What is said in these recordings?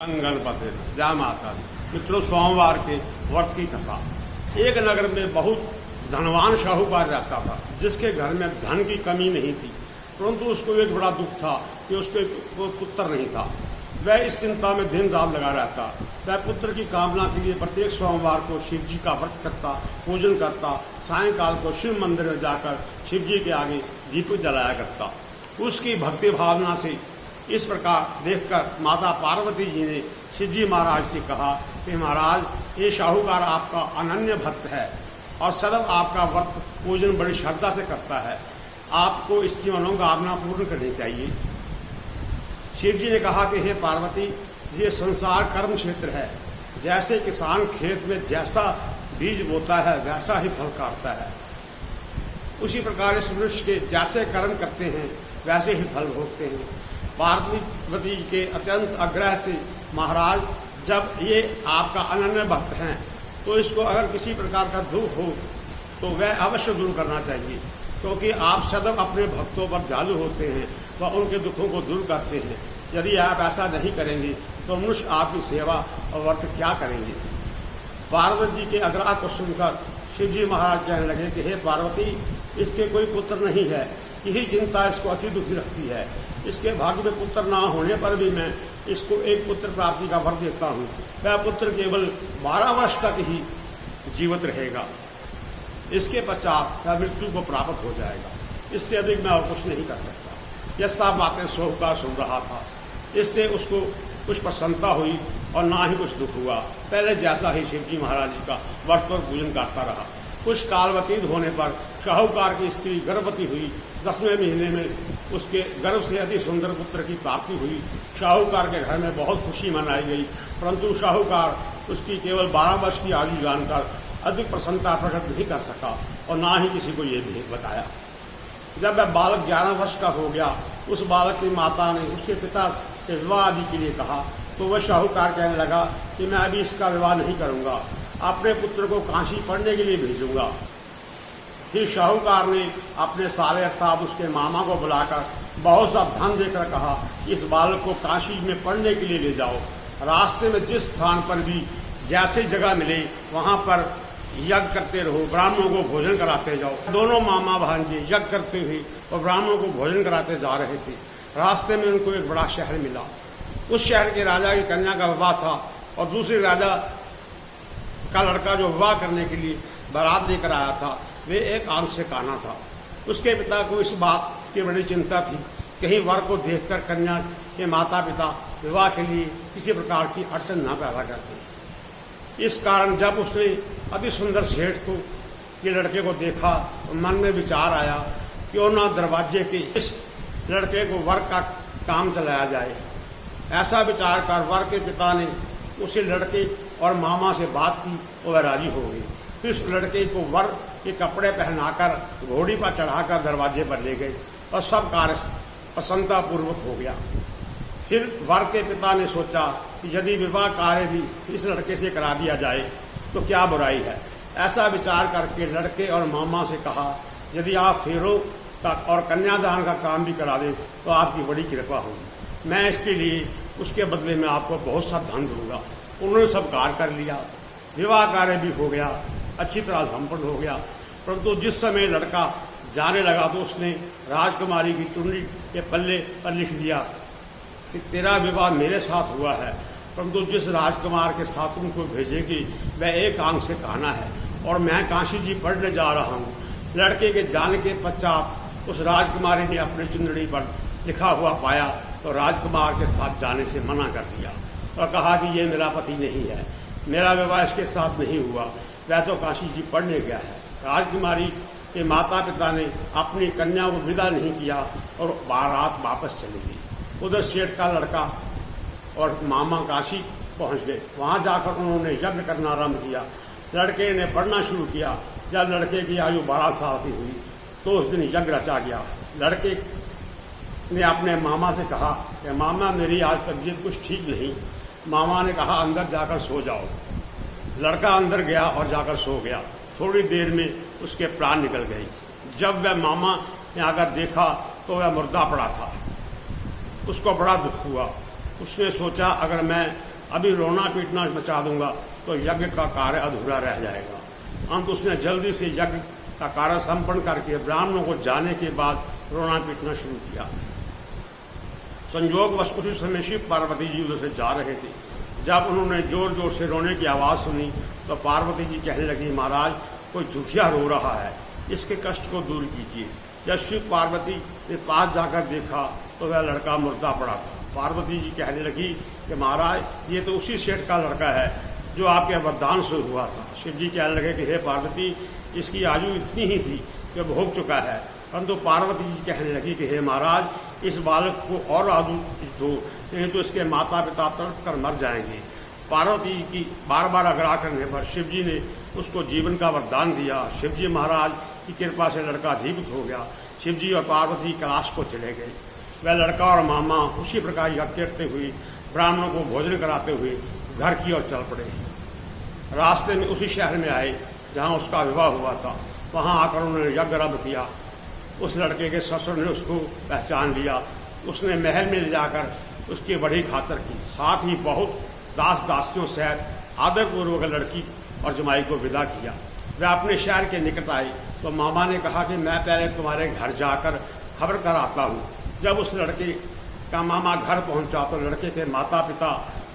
मंगलपते जय माता दी। मित्रों, सोमवार के व्रत की कथा। एक नगर में बहुत धनवान शाहूकार रहता था, जिसके घर में धन की कमी नहीं थी, परंतु उसको एक बड़ा दुख था कि उसके कोई पुत्र नहीं था। वह इस चिंता में दिन रात लगा रहता। वह पुत्र की कामना के लिए प्रत्येक सोमवार को शिव जी का व्रत करता, पूजन करता, सायंकाल को शिव मंदिर में जाकर शिव जी के आगे दीप जलाया करता। उसकी भक्ति भावना से इस प्रकार देखकर माता पार्वती जी ने शिव जी महाराज से कहा कि महाराज, ये शाहूकार आपका अनन्य भक्त है और सदैव आपका व्रत पूजन बड़ी श्रद्धा से करता है, आपको इसकी मनोकामना पूर्ण करनी चाहिए। शिव जी ने कहा कि हे पार्वती, ये संसार कर्म क्षेत्र है। जैसे किसान खेत में जैसा बीज बोता है वैसा ही फल काटता है, उसी प्रकार इस मनुष्य के जैसे कर्म करते हैं वैसे ही फल भोगते हैं। पार्वती के अत्यंत आग्रह से महाराज, जब ये आपका अनन्य भक्त हैं तो इसको अगर किसी प्रकार का दुख हो तो वह अवश्य दूर करना चाहिए, क्योंकि आप सदैव अपने भक्तों पर दयालु होते हैं व उनके दुखों को दूर करते हैं। यदि आप ऐसा नहीं करेंगे तो मनुष्य आपकी सेवा और व्रत क्या करेंगे। पार्वती जी के आग्रह को सुनकर शिव जी महाराज कहने लगे कि हे पार्वती, इसके कोई पुत्र नहीं है, यही चिंता इसको अति दुखी रखती है। इसके भाग्य में पुत्र ना होने पर भी मैं इसको एक पुत्र प्राप्ति का वर देता हूँ। वह पुत्र केवल 12 वर्ष तक ही जीवित रहेगा, इसके पश्चात वह मृत्यु को प्राप्त हो जाएगा। इससे अधिक मैं और कुछ नहीं कर सकता। यह सब बातें सोहकार सुन रहा था, इससे उसको कुछ प्रसन्नता हुई और ना ही कुछ दुख हुआ। पहले जैसा ही शिव जी महाराज जी का व्रत और पूजन करता रहा। कुछ काल व्यतीत होने पर शाहूकार की स्त्री गर्भवती हुई। 10वें महीने में उसके गर्भ से अति सुंदर पुत्र की प्राप्ति हुई। शाहूकार के घर में बहुत खुशी मनाई गई, परंतु शाहूकार उसकी केवल 12 वर्ष की आयु जानकर अधिक प्रसन्नता प्रकट नहीं कर सका और ना ही किसी को ये भी बताया। जब वह बालक 11 वर्ष का हो गया, उस बालक की माता ने उसके पिता से विवाह आदि के लिए कहा, तो वह शाहूकार कहने लगा कि मैं अभी इसका विवाह नहीं करूँगा, अपने पुत्र को काशी पढ़ने के लिए भेजूंगा। फिर शाहूकार ने अपने साले अर्थात उसके मामा को बुलाकर बहुत सा धन देकर कहा, इस बालक को काशी में पढ़ने के लिए ले जाओ। रास्ते में जिस स्थान पर भी जैसे जगह मिले वहाँ पर यज्ञ करते रहो, ब्राह्मणों को भोजन कराते जाओ। दोनों मामा भांजे यज्ञ करते हुए और ब्राह्मणों को भोजन कराते जा रहे थे। रास्ते में उनको एक बड़ा शहर मिला। उस शहर के राजा की कन्या का विवाह था और दूसरे राजा का लड़का जो विवाह करने के लिए बारात लेकर आया था, वे एक आंख से काना था। उसके पिता को इस बात की बड़ी चिंता थी, कहीं वर को देखकर कन्या के माता पिता विवाह के लिए किसी प्रकार की अड़चन न पैदा करते। इस कारण जब उसने अति सुंदर सेठ को के लड़के को देखा तो मन में विचार आया, क्यों ना दरवाजे के इस लड़के को वर का काम चलाया जाए। ऐसा विचार कर वर के पिता ने उसी लड़के और मामा से बात की और वह राजी हो गई। फिर उस लड़के को वर के कपड़े पहनाकर घोड़ी पर चढ़ाकर दरवाजे पर ले गए और सब कार्य प्रसन्नतापूर्वक हो गया। फिर वर के पिता ने सोचा कि यदि विवाह कार्य भी इस लड़के से करा दिया जाए तो क्या बुराई है। ऐसा विचार करके लड़के और मामा से कहा, यदि आप फेरों का और कन्यादान का काम भी करा दें तो आपकी बड़ी कृपा होगी। मैं इसके लिए उसके बदले में आपको बहुत सा धन दूंगा। उन्होंने सब कार्य कर लिया, विवाह कार्य भी हो गया, अच्छी तरह संपन्न हो गया। परंतु जिस समय लड़का जाने लगा तो उसने राजकुमारी की चुनरी के पल्ले पर लिख दिया कि तेरा विवाह मेरे साथ हुआ है, परंतु जिस राजकुमार के साथ तुमको भेजेगी वह एक आंख से काना है और मैं काशी जी पढ़ने जा रहा हूँ। लड़के के जाने के पश्चात उस राजकुमारी ने अपनी चुनरी पर लिखा हुआ पाया तो राजकुमार के साथ जाने से मना कर दिया और कहा कि ये मेरा पति नहीं है, मेरा विवाह इसके साथ नहीं हुआ, वह तो काशी जी पढ़ने गया है। राजकुमारी के माता पिता ने अपनी कन्या को विदा नहीं किया और बारात वापस चली गई। उधर सेठ का लड़का और मामा काशी पहुंच गए। वहां जाकर उन्होंने यज्ञ करना आरंभ किया। लड़के ने पढ़ना शुरू किया। जब लड़के की आयु 12 साल की हुई तो उस दिन यज्ञ रचा गया। लड़के ने अपने मामा से कहा कि मामा, मेरी आज तबीयत कुछ ठीक नहीं। मामा ने कहा अंदर जाकर सो जाओ। लड़का अंदर गया और जाकर सो गया। थोड़ी देर में उसके प्राण निकल गए। जब वह मामा ने आकर देखा तो वह मुर्दा पड़ा था। उसको बड़ा दुख हुआ। उसने सोचा अगर मैं अभी रोना पीटना मचा दूंगा तो यज्ञ का कार्य अधूरा रह जाएगा। अंत उसने जल्दी से यज्ञ का कार्य संपन्न करके ब्राह्मणों को जाने के बाद रोना पीटना शुरू किया। संयोगवश उसी समय शिव पार्वती जी उधर से जा रहे थे। जब उन्होंने जोर जोर से रोने की आवाज़ सुनी तो पार्वती जी कहने लगी, महाराज कोई दुखिया रो रहा है, इसके कष्ट को दूर कीजिए। जब शिव पार्वती ने पास जाकर देखा तो वह लड़का मुर्दा पड़ा था। पार्वती जी कहने लगी कि महाराज ये तो उसी सेठ का लड़का है जो आपके वरदान से हुआ था। शिव जी कहने लगे कि हे पार्वती, इसकी आयु इतनी ही थी कि भोग चुका है। परंतु पार्वती जी कहने लगी कि हे महाराज, इस बालक को और आयु दो, नहीं तो इसके माता पिता तड़प कर मर जाएंगे। पार्वती जी की बार बार आग्रह करने पर शिव जी ने उसको जीवन का वरदान दिया। शिव जी महाराज की कृपा से लड़का जीवित हो गया। शिव जी और पार्वती कैलाश को चले गए। वह लड़का और मामा उसी प्रकार यज्ञ करते हुए ब्राह्मणों को भोजन कराते हुए घर की ओर चल पड़े। रास्ते में उसी शहर में आए जहाँ उसका विवाह हुआ था। वहाँ आकर उन्होंने यज्ञ आरंभ किया। उस लड़के के ससुर ने उसको पहचान लिया। उसने महल में ले जाकर उसकी बड़ी खातर की, साथ ही बहुत दास दासियों से आदरपूर्वक लड़की और जमाई को विदा किया। वह अपने शहर के निकट आई तो मामा ने कहा कि मैं पहले तुम्हारे घर जाकर खबर कर आता हूँ। जब उस लड़के का मामा घर पहुँचा तो लड़के के माता पिता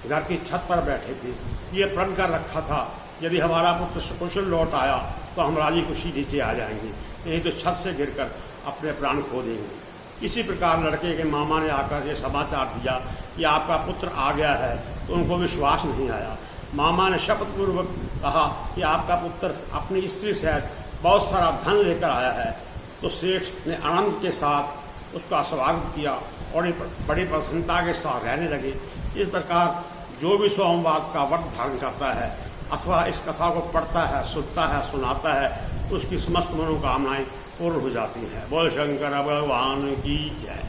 घर की छत पर बैठे थे। ये प्रण कर रखा था, यदि हमारा पुत्र सकुशल लौट आया तो हम राजी खुशी नीचे आ जाएंगे, नहीं तो छत से गिरकर अपने प्राण खो देंगे। इसी प्रकार लड़के के मामा ने आकर ये समाचार दिया कि आपका पुत्र आ गया है, तो उनको विश्वास नहीं आया। मामा ने शपथपूर्वक कहा कि आपका पुत्र अपनी स्त्री सहित बहुत सारा धन लेकर आया है। तो सेठ ने आनंद के साथ उसका स्वागत किया और बड़ी प्रसन्नता के साथ रहने लगे। इस प्रकार जो भी सोमवार का व्रत धारण करता है अथवा इस कथा को पढ़ता है, सुनता है, सुनाता है, तो उसकी समस्त मनोकामनाएं पूर्ण हो जाती हैं। बोल शंकर भगवान की जय।